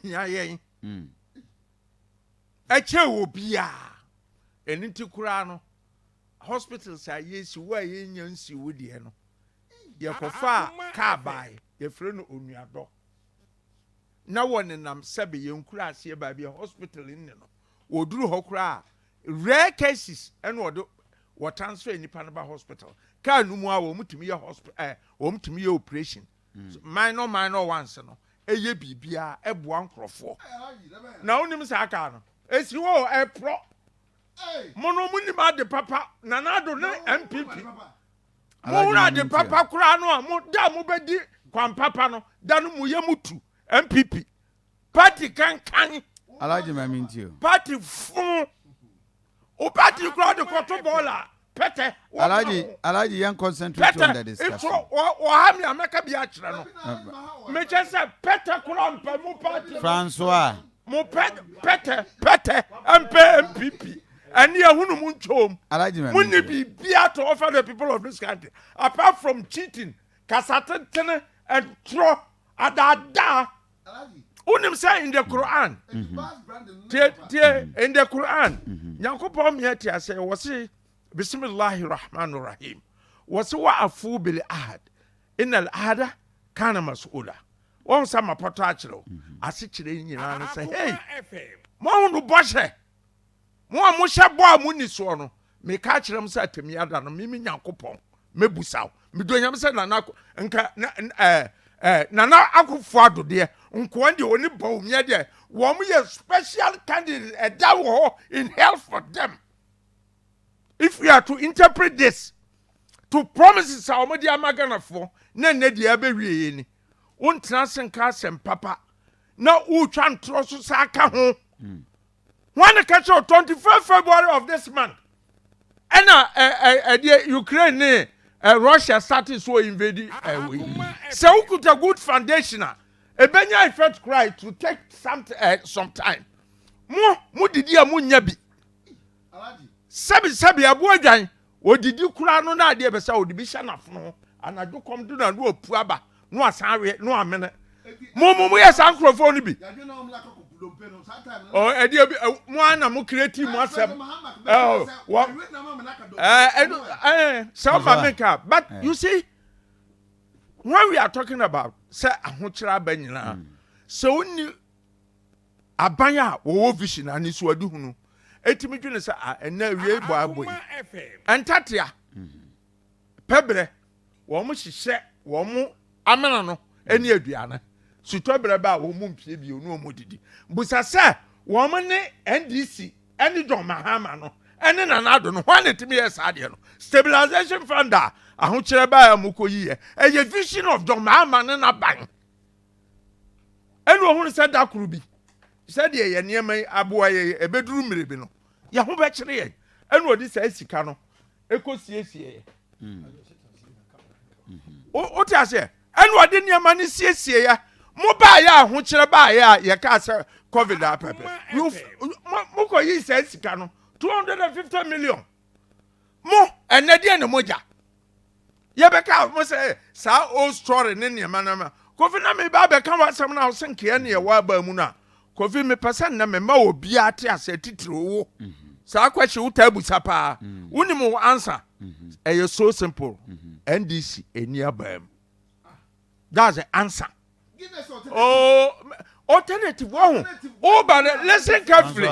ya yen eche obia eniti kura no hospitals are yesi wa yenya nsi wodie no yekofa ka bai ye frɛ no onuado na woni nam sebe yenkura ase ba bia hospital nne no woduru hokura rare cases ene wo transfer nipa no ba hospital ka numu a wo mutumi ye hospital wo mutumi ye operation minor ones no eye bibia eboa nkrofo na onim sa aka no esi wo pro mono munim ade papa na nado na MPP mo na de papa kura no a mo da mo bedi kwan papa no da no mo ye mutu MPP party kan Alaji mamintio party fun o party kura de koto bola pete Alaji yan concentrate on the discussion o ha mi ameka bi a kire no me chese pete kura mpa mo party François mo pete MPP and you hunu munchom munni bibia to offer the people of this country apart from cheating kasatene and throw adada unim say in the Quran in the Quran Yakobom yeti say wasi bismillahir rahmanir rahim wasi wa afu bil ahad innal ahada kana mas'ula won sama poto akiro ase kire nyina say hey mo hunu boshe mo hye bo a muni so no me ka kire m say atemi ada no mimi Yakobom mebusaw me do nyam say nana nka nana akufo adode nko ande oni Bawumia de wo mo ye special candidate in hell for them. If we are to interpret this to promises our media magana for na dia be wie ni wontra senka sem papa na utwa ntro so saka ho one catch 25th February of this month and the Ukraine Russia started so invading so could a good foundation ebenya effect cry to take some time mo didi amunya bi sabi aboadwan odidi kura no na ade be sa odibi hya nafo anadwo kom do na no opu aba no asanwe no amene mo yes ankrofo no bi oh edi mo ana mo create mo asem so America but you see when we are talking about say ahokyera ba nyina so ni abanya wo vision ani so adu hunu etimi dwene say ena wie bo aboy entatia pebre wo mo hihye wo mo amena no eni aduane sutobre ba wo mo mpie bi onu mo didi busa say wo mo ne NDC eni John Mahama no eni nanado no hwan etimi yes ade no stabilization fund ahokyere ba ya mukoyi eye vision of John Mahama ne na ban eni ohun say da kuru bi said ye niam aboa ye ebeduru mmerebe no ye ho be kire ye eni odi say sika no ekosiesie ye o ti ase eni odi niam ne siesie ya mo ba ya ahokyere ba ya ye ka say covid apepe mo koyi say sika no 250 million mo enade ne moja ye be ka mo say sa old story ne niam na kofi na me ba be ka wasam na osenke ne ye wa ba mu na kofi me pesa na me ma obi ate ase titiro wo sa kwachi utabu sapa unim wo answer e so simple NDC eni abam that's the answer. Alternative one but listen carefully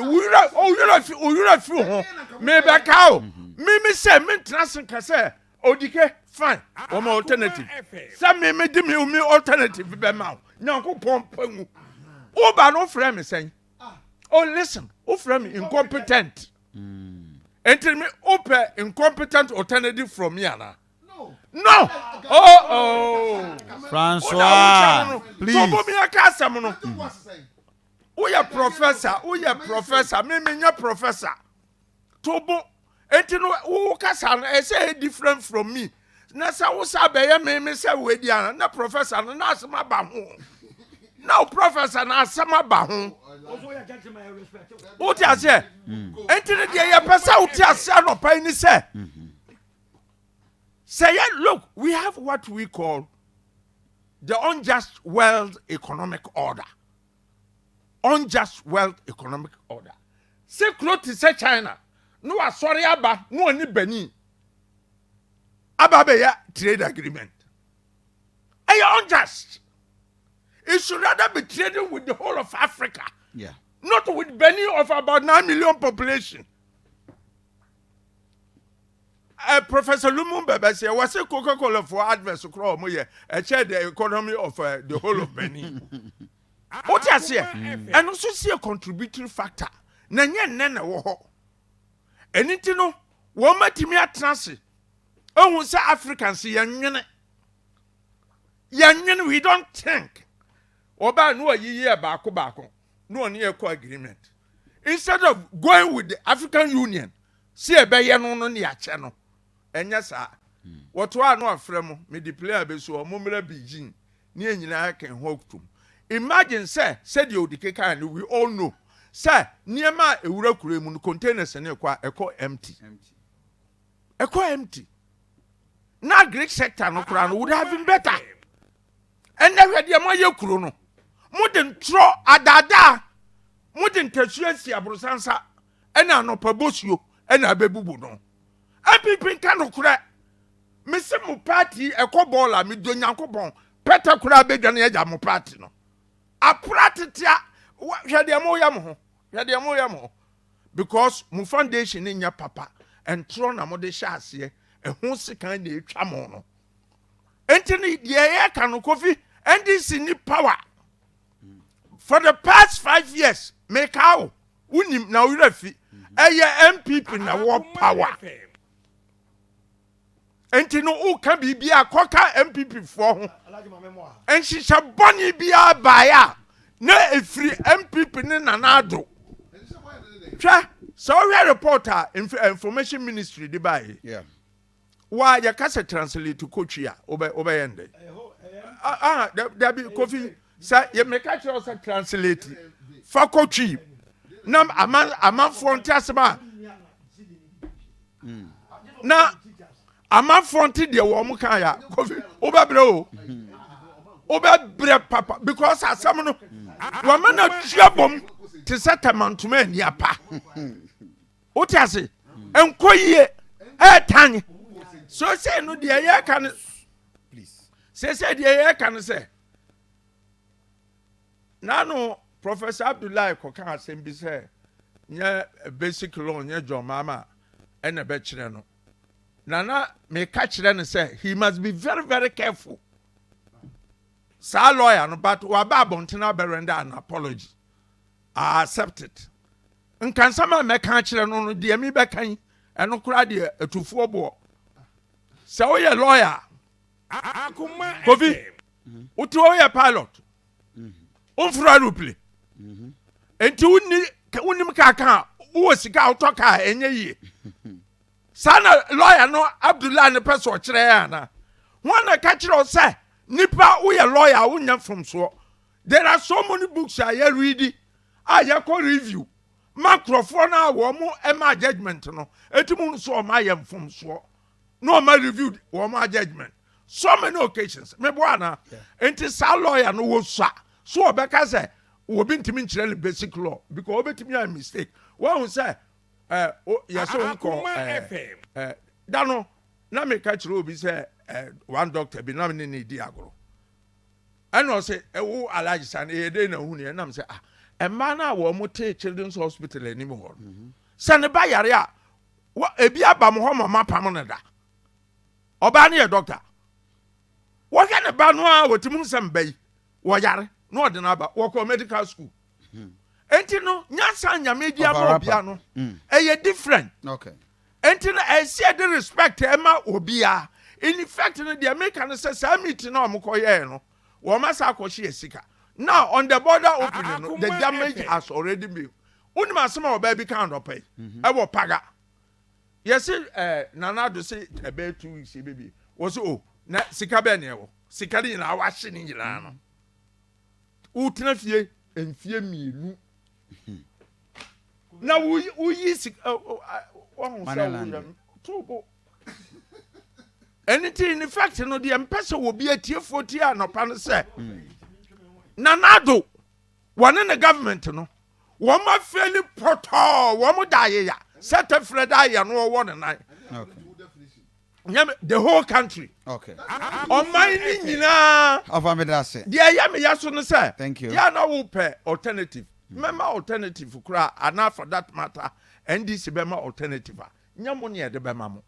you not feel me be cow me say me transin ka say odike fine one alternative say me di me alternative be ma Nyankopon pangu Oba no frame me saying, oh listen, who frame me incompetent. Enter me open incompetent alternative from me ana. No. Oh. François, please. Tobo me akasa mo no. Who ya professor, me nya professor. Tobo enti no who kasa no say different from me. Na sa wo sa be ye me say we di ana na professor no na asema ba ho. Now professor na asema ba ho. What you say? Enti de ya pesa what you say no pa ni say. Say look, we have what we call the unjust world economic order. Unjust world economic order. Say close to say China. No sorry aba no ni Benin. Aba be ya trade agreement. Are you unjust? It should rather be trading with the whole of Africa. Yeah. Not with Benin of about 9 million population. Professor Lumumba said, was a Coca-Cola for adverse across a chair the economy of the whole of Benin. What I say? And also see a contributory factor. Nanya nene woho. Anything no, woman to me at transit. Oh, say Africans, yan, we don't think. Oba no a year bako. No near co-agreement. Instead of going with the African Union, see a bay no near channel. And yes, sir. What one no fremo, me declare beso or mumra Beijing, near I can hope to. Imagine, sir, said you the cake, and we all know. Sir, near my European containers and echo empty. Echo empty. Now Greek sector no crown would have been better. And never the Amaya Kurono. Mudden throw adada. Mudden tertiary abrosansa. And I no pabosio and a bebubuno. And people cannot crack. Missing mu party a cobola me do yanko bon. Peter Kurabe than Yamo party no. A pratitia Yadiamoyamo. Yadiamoyamo. Because mu foundation in your papa and throne a mode chassis a whose kind of chamono. Anthony, yeah, can coffee and this in the power. For the past 5 years, make how unim now refi a MPP in a war power. Anthony, who can be a cocker MPP for and she shall bunny be a buyer. No, a free MPP in anado. So we are reporter information ministry the buy. Yeah. Why you can't translate to coach here over ended. There be coffee. Say you make a choice to translate for coachy. Nam a man frontier. Now a man fronted the warm kaya coffee over bro. Over bread papa because as someone woman not trouble to set a man to men yapa. What has it? And quiet tiny. So say no the air can please. Say the air can say. Now no Professor Abdullah Kokan Sembi say yeah basic law yeah John Mama and a bachelor no. Nana may catch them and say he must be very, very careful. Sa lawyer no but wababontina berenda an apology. I accept it. And can someone make catch them no dear me back and no crowd to 4 ball. So you're a lawyer. Akoma. Kofi. Utu ya pilot. Unfulfilled. And to unim kaka uosika utoka enye ye. Sana lawyer no Abdullah ne person chire na. One catch say nipa we a lawyer unya from so. There are so many books I read. I call review. Macrophone na wo mo ema judgment no. Etimu so ma yem from so. No my reviewed or my judgment. So many occasions. Me buana. Enti sa lawyer no wo sa. So Obeka say we been to mean basic law because obeti me a mistake. One say yes so call dano na me catch obi say one doctor be na me need agro. And I say wo alaji san e dey na hu ne na me say e man na wo mo take children's hospital anymore. San ba yare a ebi aba mo ho mama pam na da. Oba na doctor. Wo ga ne ba no a wotimu nsem bai. Wo yare no ordinary ba wo ko medical school. Enti no nyansa nyame dia ma obia no. Eye different. Okay. Enti no I see the respect e ma obia. In fact no the American say say meeting no amkoye no. Wo ma sa akohye sika. Now on the border opening no, the damage has already been. Unima asema oba bi kan do pay. E wo paga. Yes nana do say about 2 weeks baby. Was na sika be ne wo. Sika ni na wa hye ni nyina no. Utena fie enfie mienu. Na wo yi sika wo ho sa wo tobo. anything in fact no the empesa will be a tier 40 no pan say nanado one in the government no one ma fairly proto one mo die ya set a fred die no one and I the whole country okay on my nyina of amedase dia ya me yaso no say thank you ya na wo pe alternative remember alternative kura and for that matter NDC be ma alternative nyamo ne de be ma mo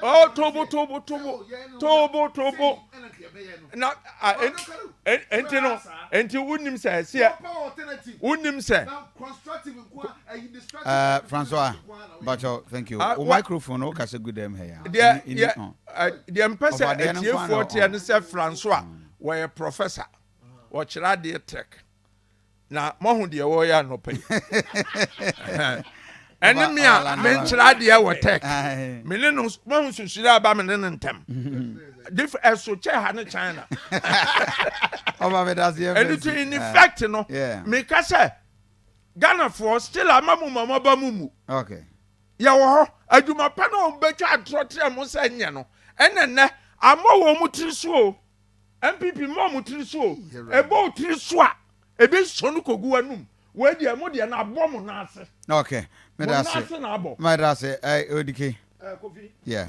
oh tobo na enti unim say sia unim say Francois Bacho thank you microphone o kase good them here the empesa etie 40 and say Francois we professor o kira de tech na mohu de wo ya no pay enemy a menchira de wo tech me ne no mohu susura ba me ne ntem dif eso che ha ne China over me that's here and in fact no me ka say Ghana for still amamu mama ba mumu okay ya wo ho aduma pa na o betwa atrotre mo say nye no enenne amo wo mu tiriso MPP mo mu tiriso ebo tiriso a ebi sonu kogu anum we dia mo dia na bom na ase okay me that's it my that's it odike yeah